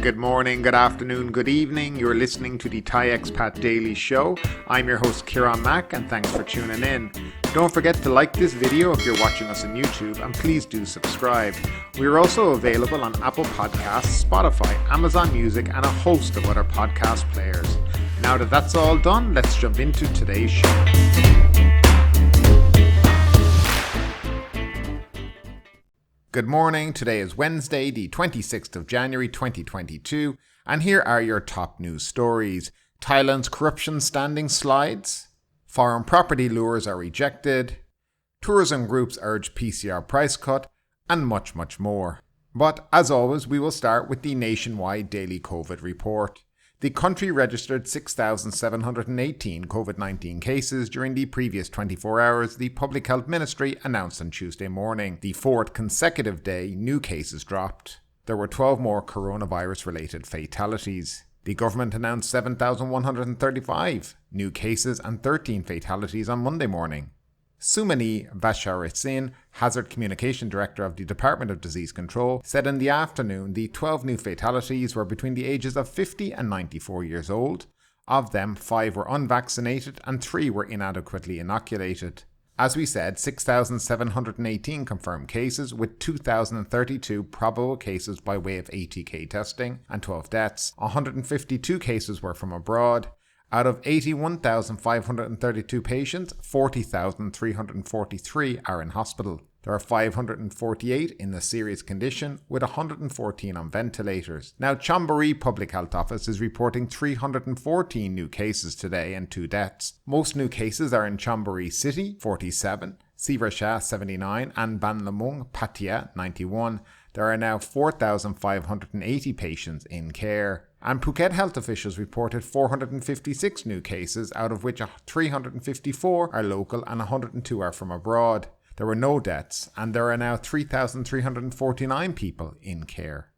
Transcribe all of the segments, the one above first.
good morning, good afternoon, good evening. You're listening to the Thai Expat Daily Show. I'm your host Kieran Mack and thanks for tuning in. Don't forget to like this video if you're watching us on YouTube and please do subscribe. We are also available on Apple Podcasts, Spotify, Amazon Music and a host of other podcast players. Now that that's all done, let's jump into today's show. Good morning, today is Wednesday, the 26th of January 2022, and here are your top news stories. Thailand's corruption standing slides, foreign property lures are rejected, tourism groups urge PCR price cut, and much, much more. But as always, we will start with the nationwide daily COVID report. The country registered 6,718 COVID-19 cases during the previous 24 hours, the Public Health Ministry announced on Tuesday morning. The fourth consecutive day, new cases dropped. There were 12 more coronavirus-related fatalities. The government announced 7,135 new cases and 13 fatalities on Monday morning. Sumani Vacharitsin, Hazard Communication Director of the Department of Disease Control, said in the afternoon the 12 new fatalities were between the ages of 50 and 94 years old. Of them, 5 were unvaccinated and 3 were inadequately inoculated. As we said, 6,718 confirmed cases with 2,032 probable cases by way of ATK testing and 12 deaths. 152 cases were from abroad. Out of 81,532 patients, 40,343 are in hospital. There are 548 in a serious condition, with 114 on ventilators. Now, Chonburi Public Health Office is reporting 314 new cases today and 2 deaths. Most new cases are in Chonburi City, 47, Sivrasha, 79, and Ban Lamung, Pattaya, 91. There are now 4,580 patients in care. And Phuket health officials reported 456 new cases, out of which 354 are local and 102 are from abroad. There were no deaths, and there are now 3,349 people in care.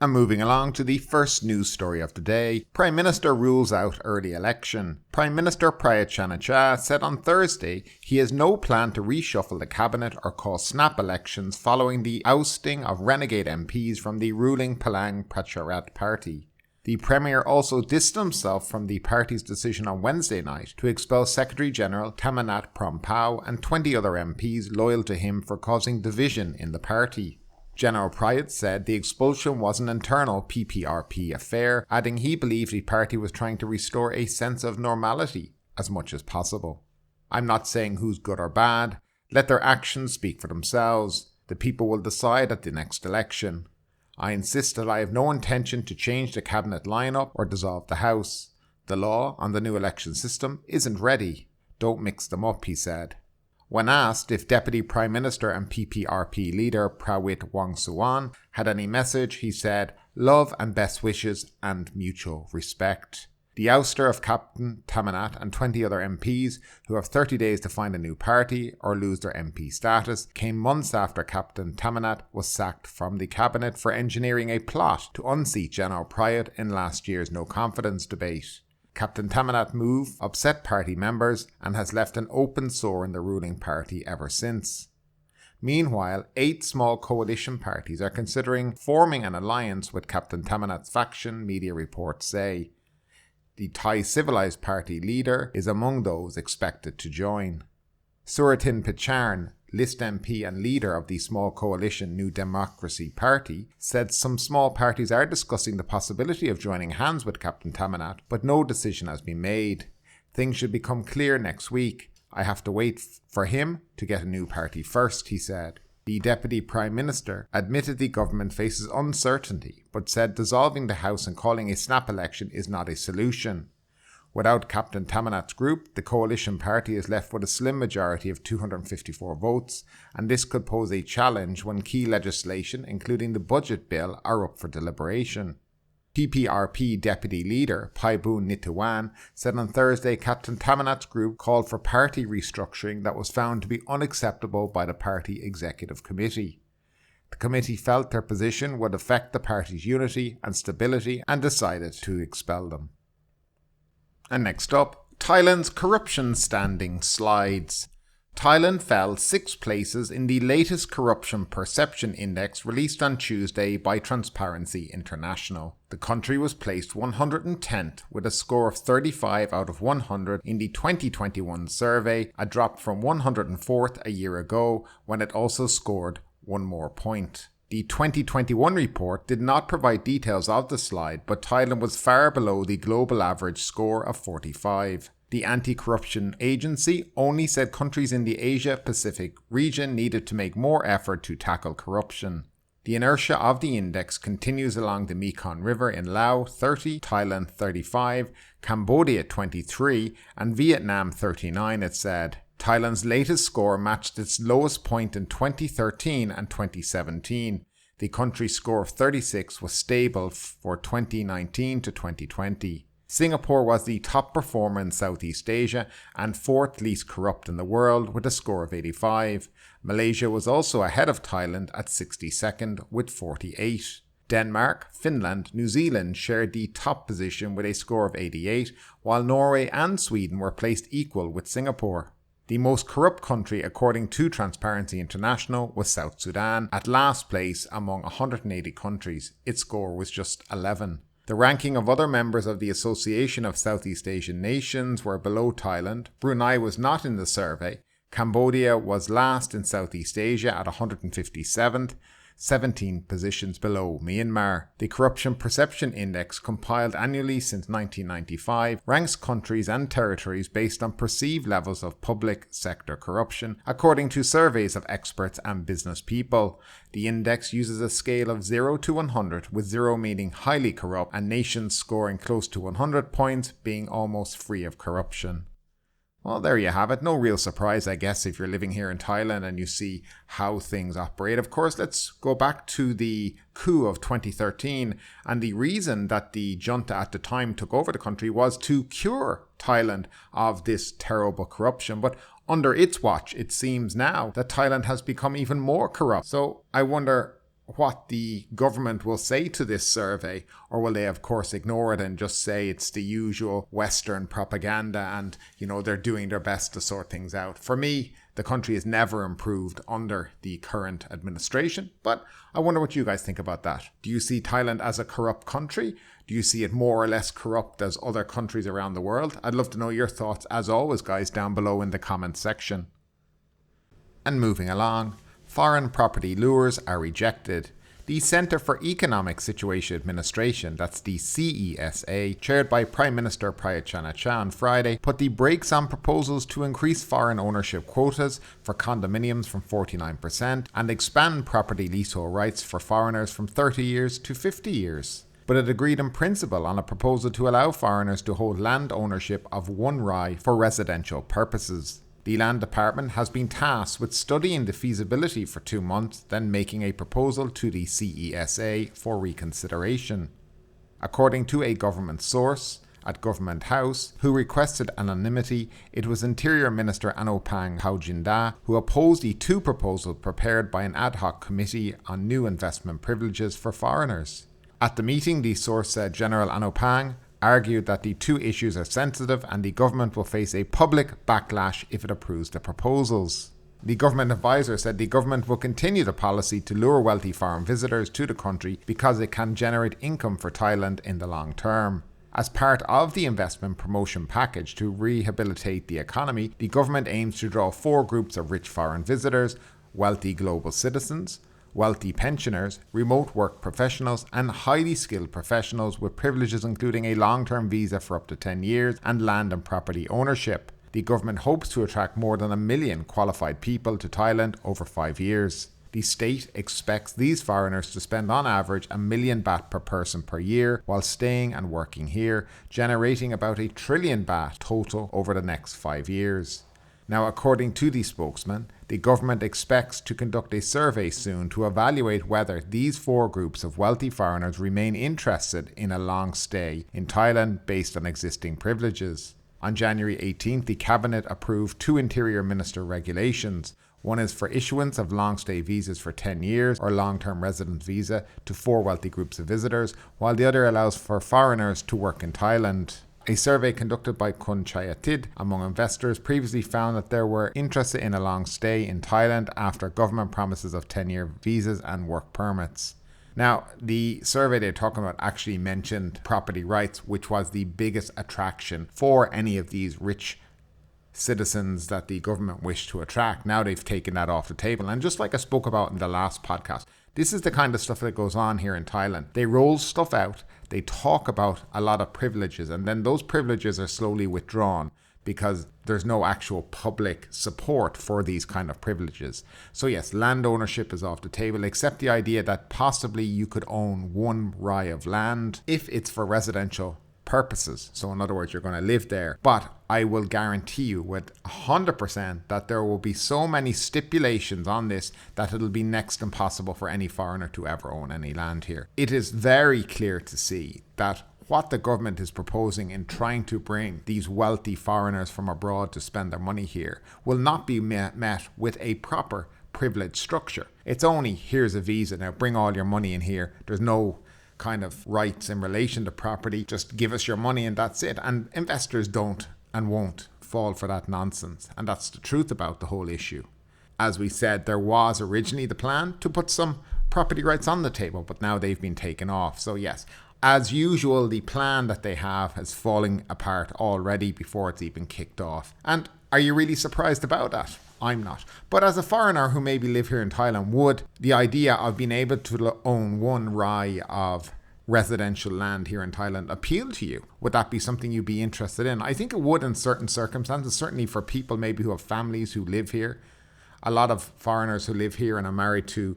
And moving along to the first news story of the day, Prime Minister rules out early election. Prime Minister Prayut Chan-o-cha said on Thursday he has no plan to reshuffle the cabinet or call snap elections following the ousting of renegade MPs from the ruling Palang Pracharath Party. The Premier also distanced himself from the party's decision on Wednesday night to expel Secretary-General Thanamat Promphao and 20 other MPs loyal to him for causing division in the party. General Prayut said the expulsion was an internal PPRP affair, adding he believed the party was trying to restore a sense of normality as much as possible. I'm not saying who's good or bad. Let their actions speak for themselves. The people will decide at the next election. I insist that I have no intention to change the cabinet lineup or dissolve the House. The law on the new election system isn't ready. Don't mix them up, he said. When asked if Deputy Prime Minister and PPRP leader Prawit Wongsuwan had any message, he said, "Love and best wishes and mutual respect." The ouster of Captain Thanamat and 20 other MPs, who have 30 days to find a new party or lose their MP status, came months after Captain Thanamat was sacked from the cabinet for engineering a plot to unseat General Prayut in last year's no confidence debate. Captain Thanamat's move upset party members and has left an open sore in the ruling party ever since. Meanwhile, 8 small coalition parties are considering forming an alliance with Captain Thanamat's faction, media reports say. The Thai Civilized Party leader is among those expected to join. Suratin Picharan, List MP and leader of the small coalition New Democracy Party, said some small parties are discussing the possibility of joining hands with Captain Thanamat, but no decision has been made. Things should become clear next week. I have to wait for him to get a new party first, he said. The Deputy Prime Minister admitted the government faces uncertainty, but said dissolving the House and calling a snap election is not a solution. Without Captain Thanamat's group, the coalition party is left with a slim majority of 254 votes, and this could pose a challenge when key legislation, including the budget bill, are up for deliberation. PPRP Deputy Leader Paibun Nithuwan said on Thursday Captain Thanamat's group called for party restructuring that was found to be unacceptable by the party executive committee. The committee felt their position would affect the party's unity and stability and decided to expel them. And next up, Thailand's corruption standing slides. Thailand fell 6 places in the latest Corruption Perception Index released on Tuesday by Transparency International. The country was placed 110th with a score of 35 out of 100 in the 2021 survey, a drop from 104th a year ago when it also scored one more point. The 2021 report did not provide details of the slide, but Thailand was far below the global average score of 45. The anti-corruption agency only said countries in the Asia-Pacific region needed to make more effort to tackle corruption. The inertia of the index continues along the Mekong River in Laos 30, Thailand 35, Cambodia 23, and Vietnam 39, it said. Thailand's latest score matched its lowest point in 2013 and 2017. The country's score of 36 was stable for 2019 to 2020. Singapore was the top performer in Southeast Asia and 4th least corrupt in the world with a score of 85. Malaysia was also ahead of Thailand at 62nd with 48. Denmark, Finland, New Zealand shared the top position with a score of 88, while Norway and Sweden were placed equal with Singapore. The most corrupt country, according to Transparency International, was South Sudan, at last place among 180 countries. Its score was just 11. The ranking of other members of the Association of Southeast Asian Nations were below Thailand. Brunei was not in the survey. Cambodia was last in Southeast Asia at 157th, 17 positions below Myanmar. The Corruption Perception Index, compiled annually since 1995, ranks countries and territories based on perceived levels of public sector corruption, according to surveys of experts and business people. The index uses a scale of 0 to 100, with 0 meaning highly corrupt and nations scoring close to 100 points being almost free of corruption. Well, there you have it. No real surprise, I guess, if you're living here in Thailand and you see how things operate. Of course, let's go back to the coup of 2013. And the reason that the junta at the time took over the country was to cure Thailand of this terrible corruption. But under its watch, it seems now that Thailand has become even more corrupt. So I wonder what the government will say to this survey, or will they of course ignore it and just say it's the usual Western propaganda and, they're doing their best to sort things out. For me, the country has never improved under the current administration, but I wonder what you guys think about that. Do you see Thailand as a corrupt country? Do you see it more or less corrupt as other countries around the world? I'd love to know your thoughts, as always, guys, down below in the comments section. And moving along, foreign property lures are rejected. The Centre for Economic Situation Administration, that's the CESA, chaired by Prime Minister Prayut Chan-o-cha on Friday, put the brakes on proposals to increase foreign ownership quotas for condominiums from 49% and expand property leasehold rights for foreigners from 30 years to 50 years. But it agreed in principle on a proposal to allow foreigners to hold land ownership of 1 rai for residential purposes. The Land Department has been tasked with studying the feasibility for 2 months, then making a proposal to the CESA for reconsideration. According to a government source at Government House, who requested anonymity, it was Interior Minister Anopang Haujinda who opposed the 2 proposals prepared by an ad hoc committee on new investment privileges for foreigners. At the meeting, the source said General Anopang argued that the 2 issues are sensitive and the government will face a public backlash if it approves the proposals. The government advisor said the government will continue the policy to lure wealthy foreign visitors to the country because it can generate income for Thailand in the long term. As part of the investment promotion package to rehabilitate the economy, the government aims to draw 4 groups of rich foreign visitors: wealthy global citizens, wealthy pensioners, remote work professionals, and highly skilled professionals with privileges including a long-term visa for up to 10 years and land and property ownership. The government hopes to attract more than 1 million qualified people to Thailand over 5 years. The state expects these foreigners to spend on average 1 million baht per person per year while staying and working here, generating about 1 trillion baht total over the next 5 years. Now, according to the spokesman, the government expects to conduct a survey soon to evaluate whether these 4 groups of wealthy foreigners remain interested in a long stay in Thailand based on existing privileges. On January 18th, the Cabinet approved 2 Interior Minister regulations. One is for issuance of long-stay visas for 10 years or long-term residence visa to 4 wealthy groups of visitors, while the other allows for foreigners to work in Thailand. A survey conducted by Kunchayatid among investors previously found that they were interested in a long stay in Thailand after government promises of 10-year visas and work permits. Now, the survey they're talking about actually mentioned property rights, which was the biggest attraction for any of these rich citizens that the government wished to attract. Now they've taken that off the table. And just like I spoke about in the last podcast, this is the kind of stuff that goes on here in Thailand. They roll stuff out, they talk about a lot of privileges, and then those privileges are slowly withdrawn because there's no actual public support for these kind of privileges. So yes, land ownership is off the table, except the idea that possibly you could own one rai of land if it's for residential purposes. So in other words, you're going to live there. But I will guarantee you with 100% that there will be so many stipulations on this that it'll be next impossible for any foreigner to ever own any land here. It is very clear to see that what the government is proposing in trying to bring these wealthy foreigners from abroad to spend their money here will not be met with a proper privilege structure. It's only, here's a visa, now bring all your money in here. There's no kind of rights in relation to property. Just give us your money and that's it. And investors don't and won't fall for that nonsense. And that's the truth about the whole issue. As we said, there was originally the plan to put some property rights on the table, but now they've been taken off. So yes, as usual, the plan that they have is falling apart already before it's even kicked off. And are you really surprised about that? I'm not. But as a foreigner who maybe live here in Thailand, would the idea of being able to own one rai of residential land here in Thailand appeal to you? Would that be something you'd be interested in? I think it would in certain circumstances, certainly for people maybe who have families who live here. A lot of foreigners who live here and are married to,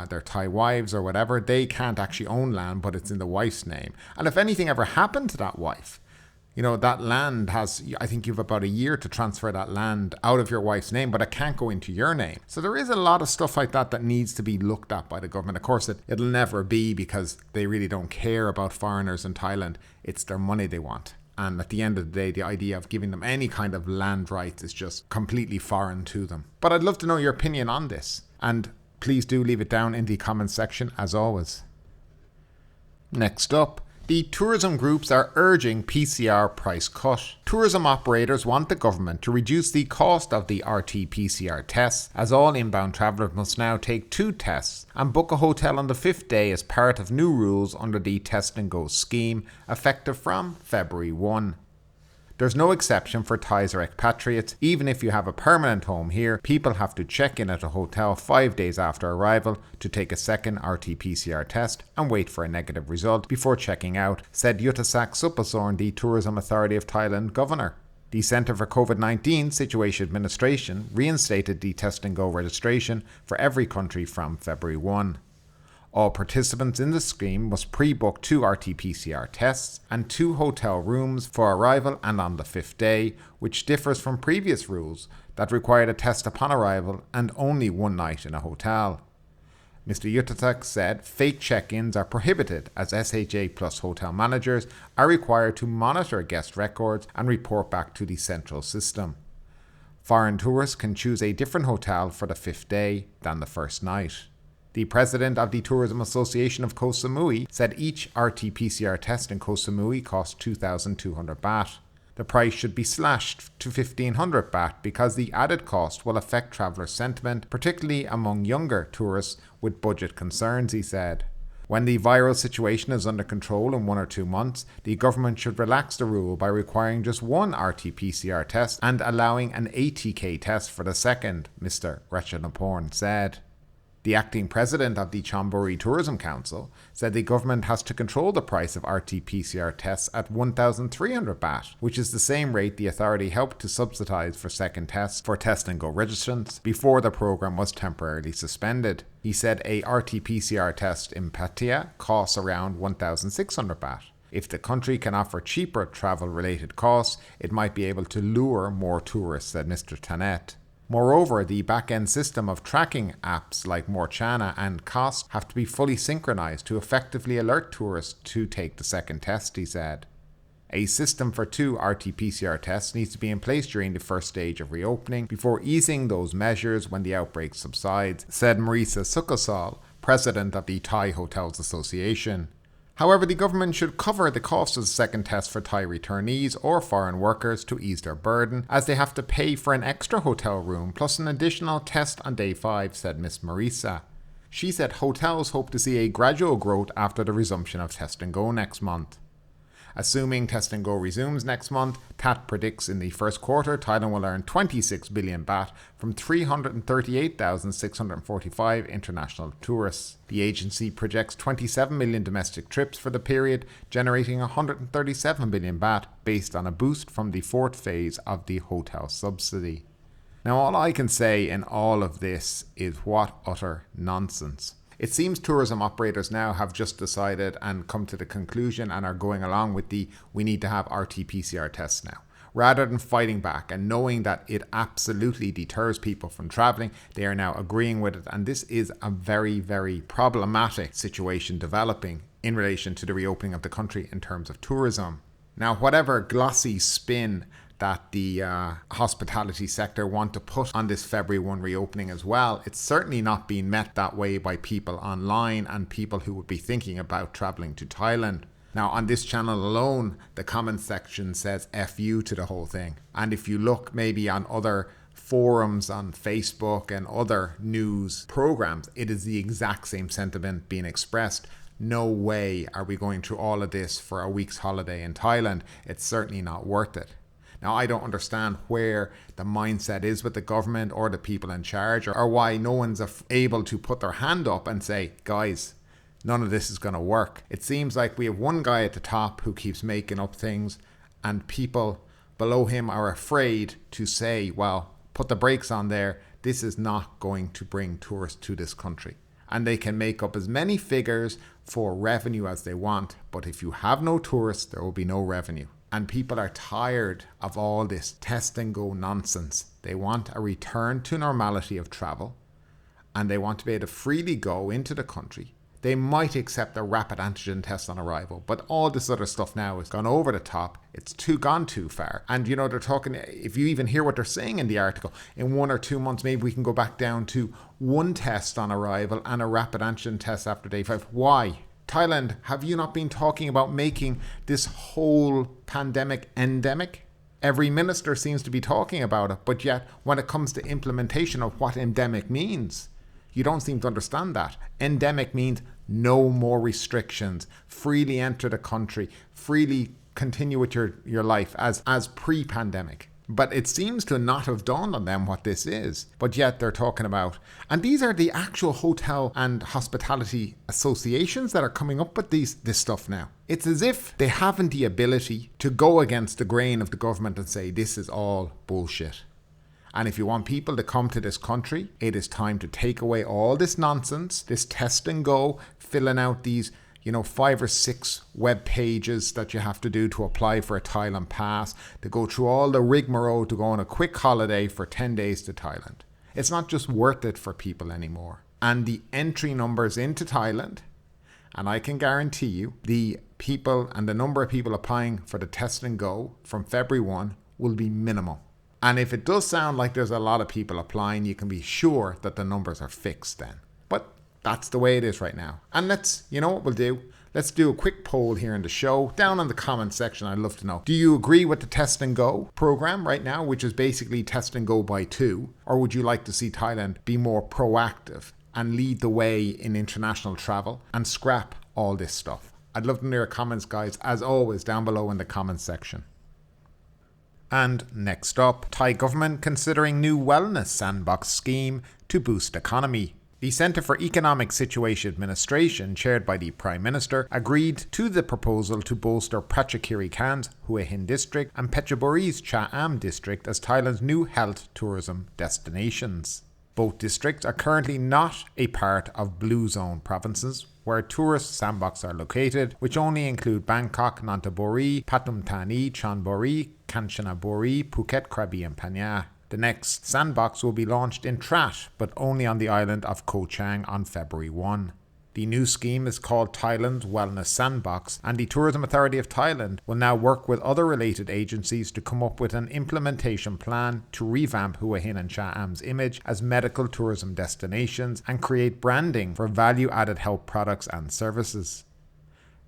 their Thai wives or whatever, they can't actually own land, but it's in the wife's name. And if anything ever happened to that wife, that land has, I think you have about a year to transfer that land out of your wife's name, but it can't go into your name. So there is a lot of stuff like that that needs to be looked at by the government. Of course, it'll never be because they really don't care about foreigners in Thailand. It's their money they want. And at the end of the day, the idea of giving them any kind of land rights is just completely foreign to them. But I'd love to know your opinion on this. And please do leave it down in the comments section as always. Next up, the tourism groups are urging PCR price cut. Tourism operators want the government to reduce the cost of the RT-PCR tests, as all inbound travellers must now take 2 tests and book a hotel on the 5th day as part of new rules under the Test and Go scheme, effective from February 1. There's no exception for Thais or expatriates. Even if you have a permanent home here, people have to check in at a hotel 5 days after arrival to take a second RT-PCR test and wait for a negative result before checking out, said Yuttasak Supasorn, the Tourism Authority of Thailand governor. The Centre for COVID-19 Situation Administration reinstated the Test and Go registration for every country from February 1. All participants in the scheme must pre-book 2 RT-PCR tests and 2 hotel rooms for arrival and on the 5th day, which differs from previous rules that required a test upon arrival and only 1 night in a hotel. Mr. Yuttatak said fake check-ins are prohibited as SHA Plus hotel managers are required to monitor guest records and report back to the central system. Foreign tourists can choose a different hotel for the 5th day than the first night. The president of the Tourism Association of Koh Samui said each RT-PCR test in Koh Samui cost 2,200 baht. The price should be slashed to 1,500 baht because the added cost will affect traveller sentiment, particularly among younger tourists with budget concerns, he said. When the viral situation is under control in 1 or 2 months, the government should relax the rule by requiring just 1 RT-PCR test and allowing an ATK test for the second, Mr. Ratchanaporn said. The acting president of the Chonburi Tourism Council said the government has to control the price of RT-PCR tests at 1,300 baht, which is the same rate the authority helped to subsidise for second tests for Test and Go registrants before the programme was temporarily suspended. He said a RT-PCR test in Pattaya costs around 1,600 baht. If the country can offer cheaper travel-related costs, it might be able to lure more tourists, said Mr. Tanet. Moreover, the back-end system of tracking apps like Morchana and Cost have to be fully synchronized to effectively alert tourists to take the second test, he said. A system for 2 RT-PCR tests needs to be in place during the first stage of reopening before easing those measures when the outbreak subsides, said Marisa Sukosal, president of the Thai Hotels Association. However, the government should cover the cost of the second test for Thai returnees or foreign workers to ease their burden, as they have to pay for an extra hotel room plus an additional test on day 5, said Miss Marisa. She said hotels hope to see a gradual growth after the resumption of Test and Go next month. Assuming Test and Go resumes next month, TAT predicts in the first quarter Thailand will earn 26 billion baht from 338,645 international tourists. The agency projects 27 million domestic trips for the period, generating 137 billion baht based on a boost from the fourth phase of the hotel subsidy. Now, all I can say in all of this is what utter nonsense. It seems tourism operators now have just decided and come to the conclusion and are going along with we need to have RT-PCR tests now. Rather than fighting back and knowing that it absolutely deters people from travelling, they are now agreeing with it. And this is a very, very problematic situation developing in relation to the reopening of the country in terms of tourism. Now, whatever glossy spin that the hospitality sector want to put on this February 1 reopening as well, it's certainly not being met that way by people online and people who would be thinking about travelling to Thailand. Now, on this channel alone, the comments section says F you to the whole thing. And if you look maybe on other forums on Facebook and other news programs, it is the exact same sentiment being expressed. No way are we going through all of this for a week's holiday in Thailand. It's certainly not worth it. Now, I don't understand where the mindset is with the government or the people in charge, or why no one's able to put their hand up and say, guys, none of this is going to work. It seems like we have one guy at the top who keeps making up things, and people below him are afraid to say, well, put the brakes on there. This is not going to bring tourists to this country. And they can make up as many figures for revenue as they want, but if you have no tourists, there will be no revenue. And people are tired of all this test and go nonsense. They want a return to normality of travel, and they want to be able to freely go into the country. They might accept a rapid antigen test on arrival, but all this other stuff now has gone over the top. It's gone too far. And you know, they're talking, if you even hear what they're saying in the article, in 1 or 2 months, maybe we can go back down to one test on arrival and a rapid antigen test after day 5. Why? Thailand, have you not been talking about making this whole pandemic endemic? Every minister seems to be talking about it, but yet when it comes to implementation of what endemic means, you don't seem to understand that. Endemic means no more restrictions, freely enter the country, freely continue with your life as pre-pandemic. But it seems to not have dawned on them what this is. But yet they're talking about, and these are the actual hotel and hospitality associations that are coming up with this stuff now. It's as if they haven't the ability to go against the grain of the government and say this is all bullshit. And if you want people to come to this country, it is time to take away all this nonsense, this test and go, filling out these 5 or 6 web pages that you have to do to apply for a Thailand pass, to go through all the rigmarole to go on a quick holiday for 10 days to Thailand. It's not just worth it for people anymore. And the entry numbers into Thailand, and I can guarantee you, the people and the number of people applying for the test and go from February 1 will be minimal. And if it does sound like there's a lot of people applying, you can be sure that the numbers are fixed then. But that's the way it is right now. And you know what we'll do? Let's do a quick poll here in the show. Down in the comments section, I'd love to know. Do you agree with the Test and Go program right now, which is basically Test and Go by 2? Or would you like to see Thailand be more proactive and lead the way in international travel and scrap all this stuff? I'd love to hear your comments, guys, as always, down below in the comments section. And next up, Thai government considering new wellness sandbox scheme to boost economy. The Centre for Economic Situation Administration, chaired by the Prime Minister, agreed to the proposal to bolster Pracharath Party's Hua Hin district and Phetchaburi's Cha Am district as Thailand's new health tourism destinations. Both districts are currently not a part of Blue Zone provinces, where tourist sandboxes are located, which only include Bangkok, Nonthaburi, Pathum Thani, Chonburi, Kanchanaburi, Phuket, Krabi and Phang. The next sandbox will be launched in Trat, but only on the island of Koh Chang on February 1. The new scheme is called Thailand's Wellness Sandbox, and the Tourism Authority of Thailand will now work with other related agencies to come up with an implementation plan to revamp Hua Hin and Cha Am's image as medical tourism destinations and create branding for value-added health products and services.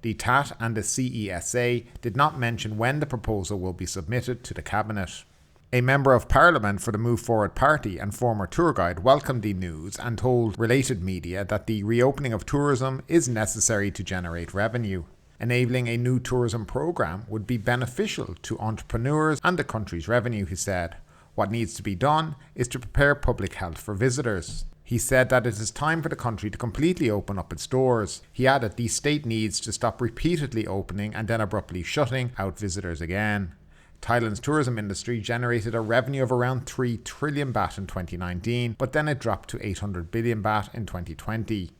The TAT and the CESA did not mention when the proposal will be submitted to the Cabinet. A member of Parliament for the Move Forward Party and former tour guide welcomed the news and told related media that the reopening of tourism is necessary to generate revenue. Enabling a new tourism programme would be beneficial to entrepreneurs and the country's revenue, he said. What needs to be done is to prepare public health for visitors. He said that it is time for the country to completely open up its doors. He added the state needs to stop repeatedly opening and then abruptly shutting out visitors again. Thailand's tourism industry generated a revenue of around 3 trillion baht in 2019, but then it dropped to 800 billion baht in 2020.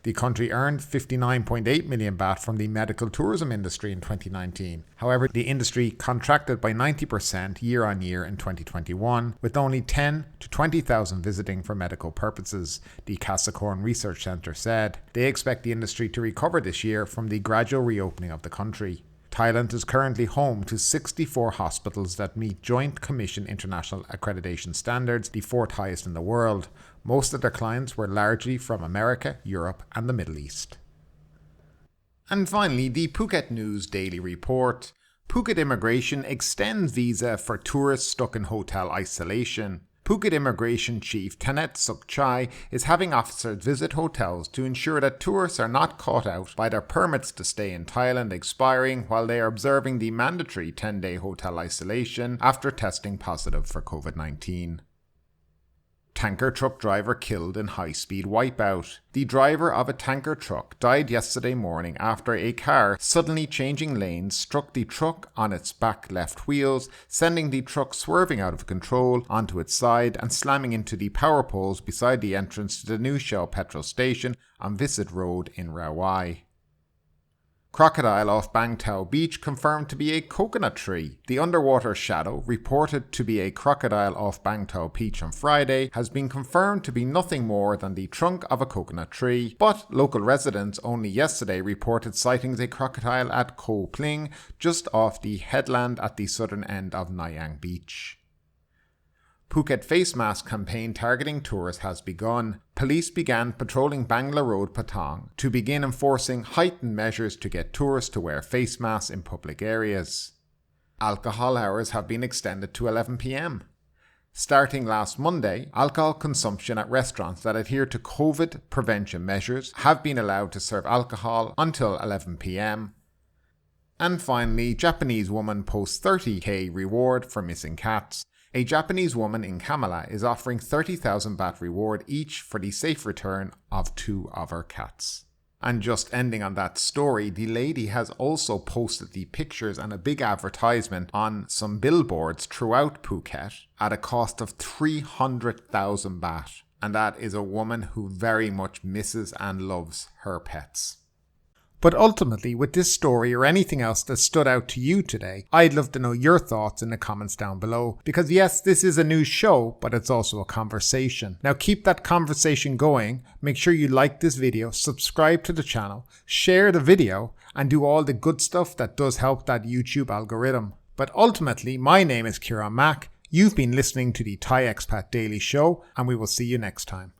The country earned 59.8 million baht from the medical tourism industry in 2019. However, the industry contracted by 90% year on year in 2021, with only 10 to 20,000 visiting for medical purposes, the Kasakorn Research Centre said. They expect the industry to recover this year from the gradual reopening of the country. Thailand is currently home to 64 hospitals that meet Joint Commission International Accreditation Standards, the 4th highest in the world. Most of their clients were largely from America, Europe and the Middle East. And finally, the Phuket News Daily Report. Phuket Immigration extends visa for tourists stuck in hotel isolation. Phuket Immigration Chief Tanet Sukchai is having officers visit hotels to ensure that tourists are not caught out by their permits to stay in Thailand expiring while they are observing the mandatory 10-day hotel isolation after testing positive for COVID-19. Tanker truck driver killed in high-speed wipeout. The driver of a tanker truck died yesterday morning after a car suddenly changing lanes struck the truck on its back left wheels, sending the truck swerving out of control onto its side and slamming into the power poles beside the entrance to the New Shell petrol station on Visit Road in Rawai. Crocodile off Bang Tao Beach confirmed to be a coconut tree. The underwater shadow, reported to be a crocodile off Bang Tao Beach on Friday, has been confirmed to be nothing more than the trunk of a coconut tree, but local residents only yesterday reported sighting a crocodile at Koh Pling, just off the headland at the southern end of Nayang Beach. Phuket face mask campaign targeting tourists has begun. Police began patrolling Bangla Road, Patong, to begin enforcing heightened measures to get tourists to wear face masks in public areas. Alcohol hours have been extended to 11 p.m. Starting last Monday, alcohol consumption at restaurants that adhere to COVID prevention measures have been allowed to serve alcohol until 11 p.m. And finally, Japanese woman posts 30k reward for missing cats. A Japanese woman in Kamala is offering 30,000 baht reward each for the safe return of 2 of her cats. And just ending on that story, the lady has also posted the pictures and a big advertisement on some billboards throughout Phuket at a cost of 300,000 baht. And that is a woman who very much misses and loves her pets. But ultimately, with this story or anything else that stood out to you today, I'd love to know your thoughts in the comments down below. Because yes, this is a news show, but it's also a conversation. Now keep that conversation going. Make sure you like this video, subscribe to the channel, share the video, and do all the good stuff that does help that YouTube algorithm. But ultimately, my name is Kieran Mack. You've been listening to the Thai Expat Daily Show, and we will see you next time.